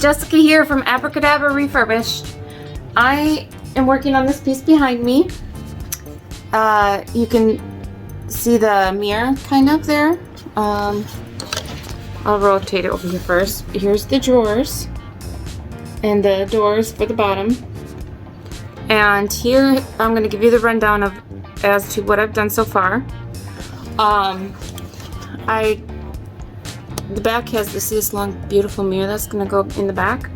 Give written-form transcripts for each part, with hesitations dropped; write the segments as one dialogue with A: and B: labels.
A: Jessica here from Abracadabra Refurbished. I am working on this piece behind me. You can see the mirror kind of there. I'll rotate it over here first. Here's the drawers and the doors for the bottom. And here I'm going to give you the rundown of as to what I've done so far. The back has this long beautiful mirror that's going to go in the back.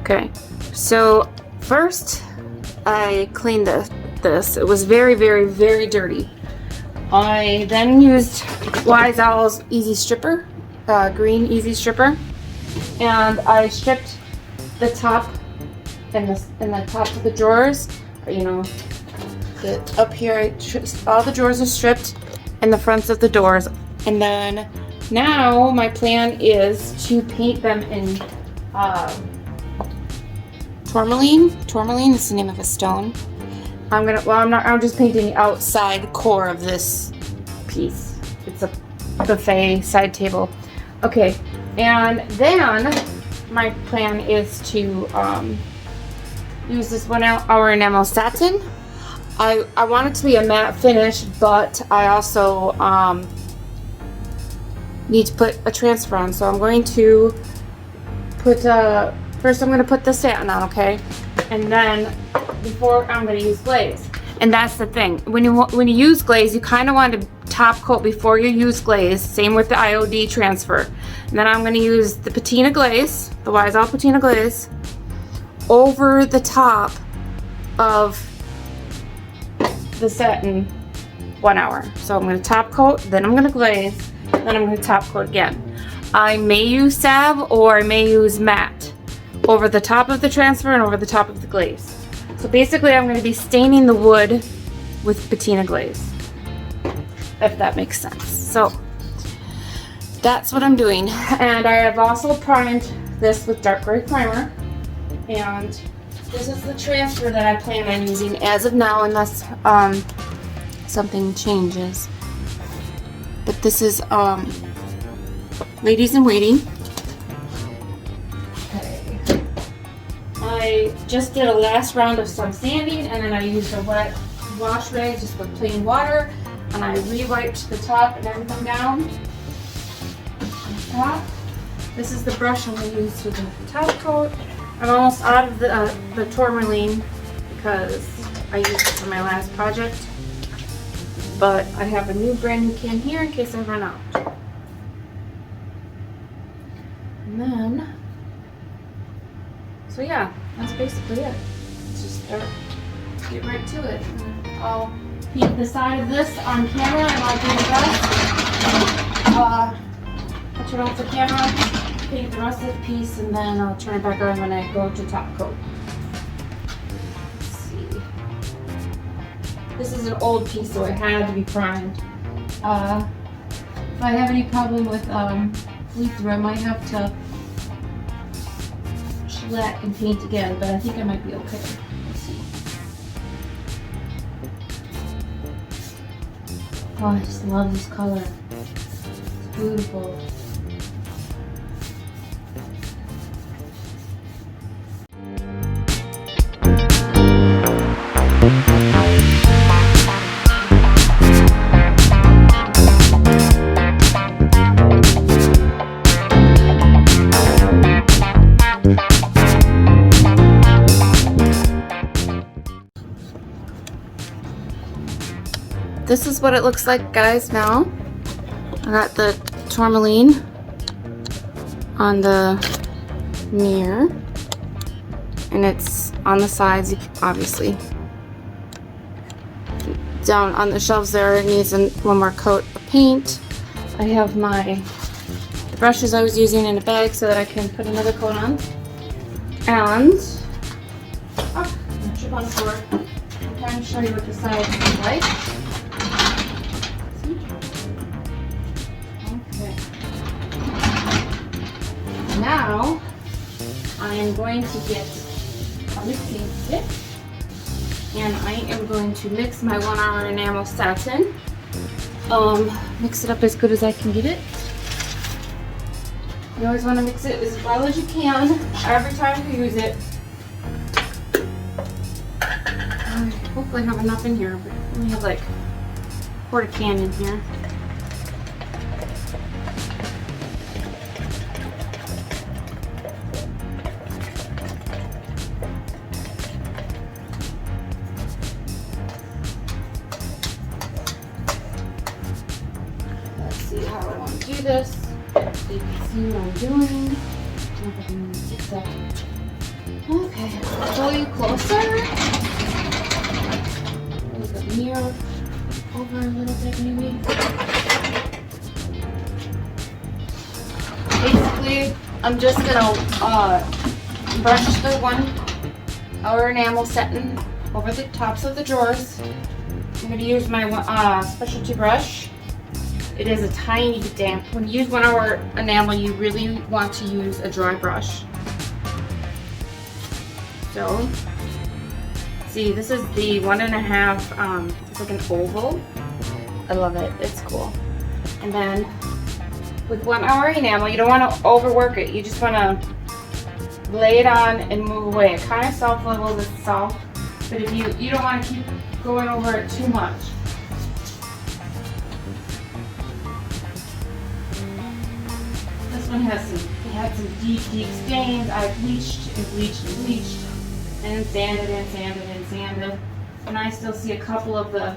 A: Okay, so first I cleaned this. It was very, very, very dirty. I then used Roald Dahl's Easy Stripper, green Easy Stripper, and I stripped the top and the top of the drawers. You know, up here, all the drawers are stripped, and the fronts of the doors. And then now my plan is to paint them in Tourmaline. Tourmaline is the name of a stone. I'm just painting the outside core of this piece. It's a buffet side table. Okay, and then my plan is to use this 1 hour enamel satin. I want it to be a matte finish, but I also need to put a transfer on. So I'm going to put first I'm going to put the satin on, okay? And then before I'm going to use glaze. And that's the thing. When you use glaze, you kind of want to top coat before you use glaze. Same with the IOD transfer. And then I'm going to use the patina glaze, the Roald Dahl patina glaze, over the top of the satin 1 hour. So I'm going to top coat, then I'm going to glaze, then I'm going to top coat again. I may use salve or I may use matte over the top of the transfer and over the top of the glaze. So basically I'm going to be staining the wood with patina glaze, if that makes sense. So that's what I'm doing. And I have also primed this with dark gray primer. And this is the transfer that I plan on using as of now, unless something changes. But this is Ladies in Waiting. I just did a last round of some sanding, and then I used a wet wash rag just with plain water, and I re-wiped the top and everything down. This is the brush I'm going to use for the top coat. I'm almost out of the Tourmaline because I used it for my last project, but I have a new brand new can here in case I run out. And then, so yeah, that's basically it. Let's just get right to it. I'll paint the side of this on camera, and I'll do the rest. I'll turn off the camera, paint the rest of the piece, and then I'll turn it back on when I go to top coat. Let's see. This is an old piece, so it had to be primed. If I have any problem with leak through, I might have to shellac and paint again, but I think I might be okay. Let's see. Oh, I just love this color. It's beautiful. This is what it looks like, guys, now. I got the Tourmaline on the mirror, and it's on the sides, obviously. Down on the shelves there, it needs one more coat of paint. I have the brushes I was using in a bag so that I can put another coat on. And, I'm gonna trip on the floor. I'm trying to show you what the sides look like. Now, I am going to get a mixing stick, and I am going to mix my 1 hour enamel satin. Mix it up as good as I can get it. You always want to mix it as well as you can every time you use it. I hopefully have enough in here, but I only have like a quarter can in here. Let's see how I want to do this so you can see what I'm doing. Okay, I'll pull you closer. Move the mirror over a little bit maybe. Basically, I'm just gonna brush the 1 hour enamel setting over the tops of the drawers. I'm gonna use my specialty brush. It is a tiny bit damp. When you use 1 hour enamel, you really want to use a dry brush. So, see, this is the 1.5, it's like an oval. I love it, it's cool. And then, with 1 hour enamel, you don't want to overwork it. You just want to lay it on and move away. It kind of self-levels itself, but if you don't want to keep going over it too much. This one had some deep stains. I bleached and bleached and bleached, and sanded and sanded and sanded. And I still see a couple of the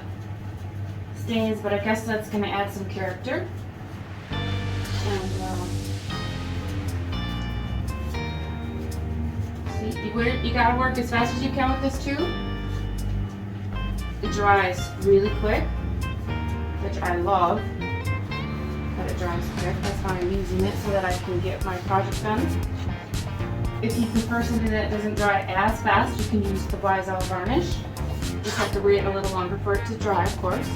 A: stains, but I guess that's going to add some character. And see, you gotta work as fast as you can with this too. It dries really quick, which I love. That it dries quick. That's why I'm using it, so that I can get my project done. If you prefer something that doesn't dry as fast, you can use the Roald varnish. You just have to wait a little longer for it to dry, of course.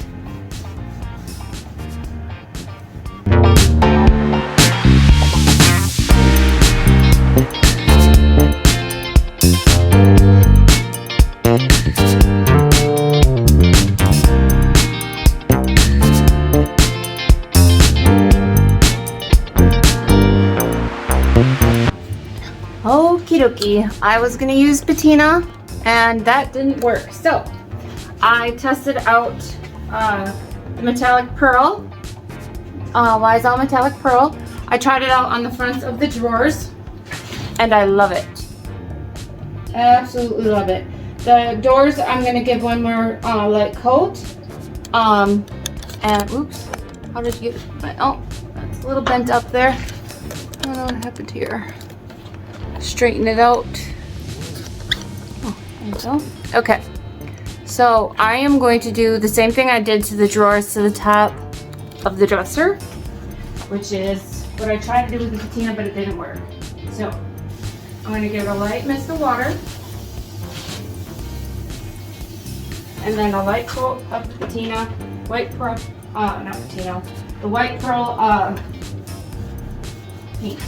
A: Okie dokie, I was gonna use patina and that didn't work. So I tested out the metallic pearl, Roald metallic pearl. I tried it out on the fronts of the drawers and I love it. Absolutely love it. The doors, I'm gonna give one more light coat. And oops, how did you get my, oh, that's a little bent up there. I don't know what happened here. Straighten it out. Oh, there we go. Okay, so I am going to do the same thing I did to the drawers to the top of the dresser, which is what I tried to do with the patina, but it didn't work. So I'm going to give it a light mist of water, and then a light coat of the patina, white pearl, not patina, the white pearl paint.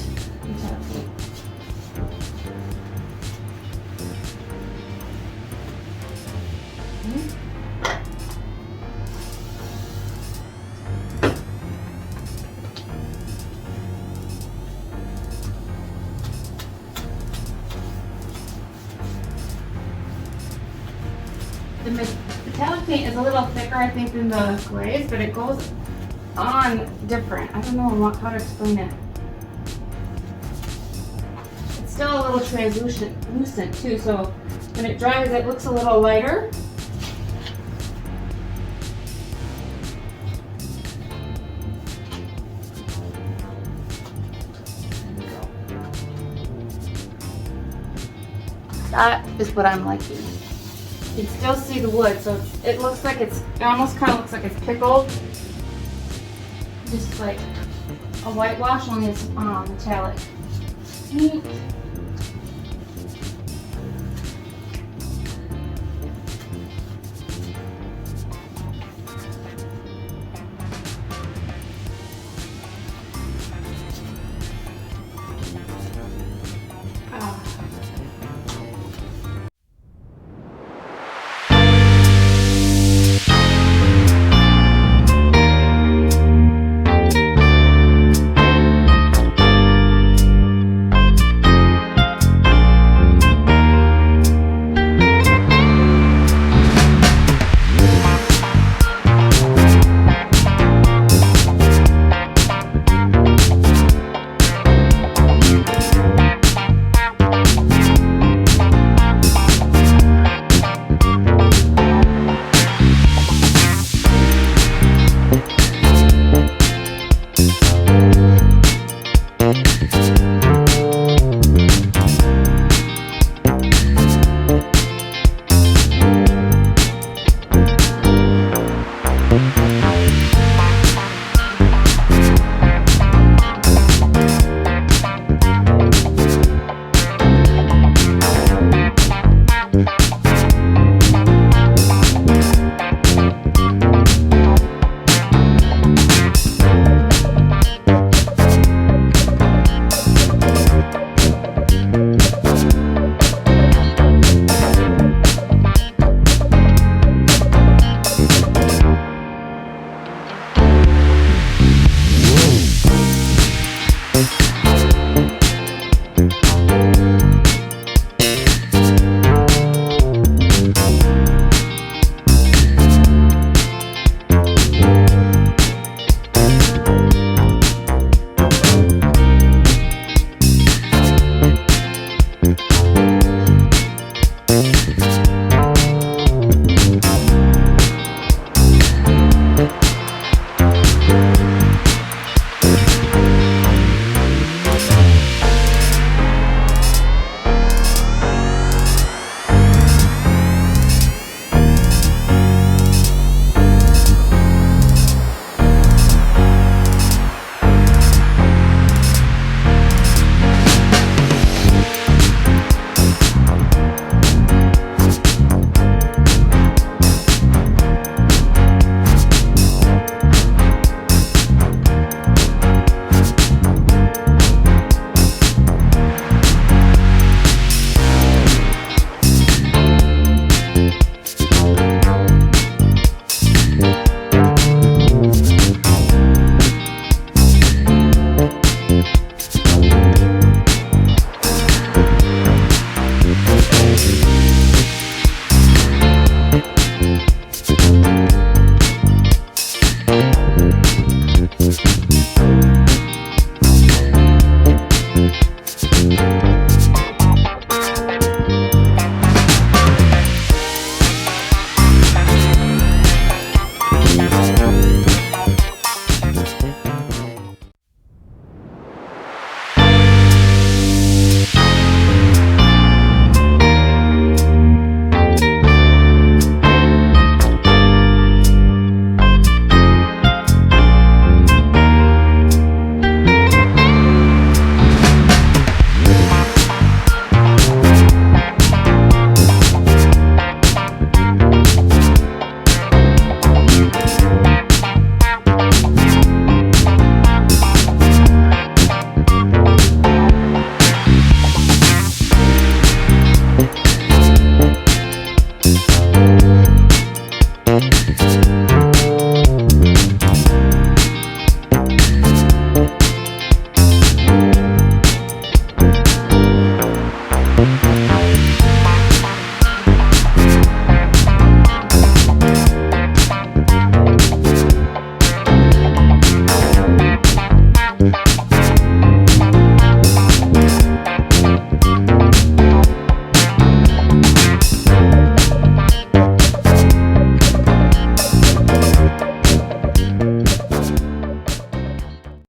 A: The metallic paint is a little thicker, I think, than the glaze, but it goes on different. I don't know how to explain it. It's still a little translucent too, so when it dries, it looks a little lighter. That is what I'm liking. You can still see the wood, so it looks like it almost kind of looks like it's pickled. Just like a whitewash, only it's metallic.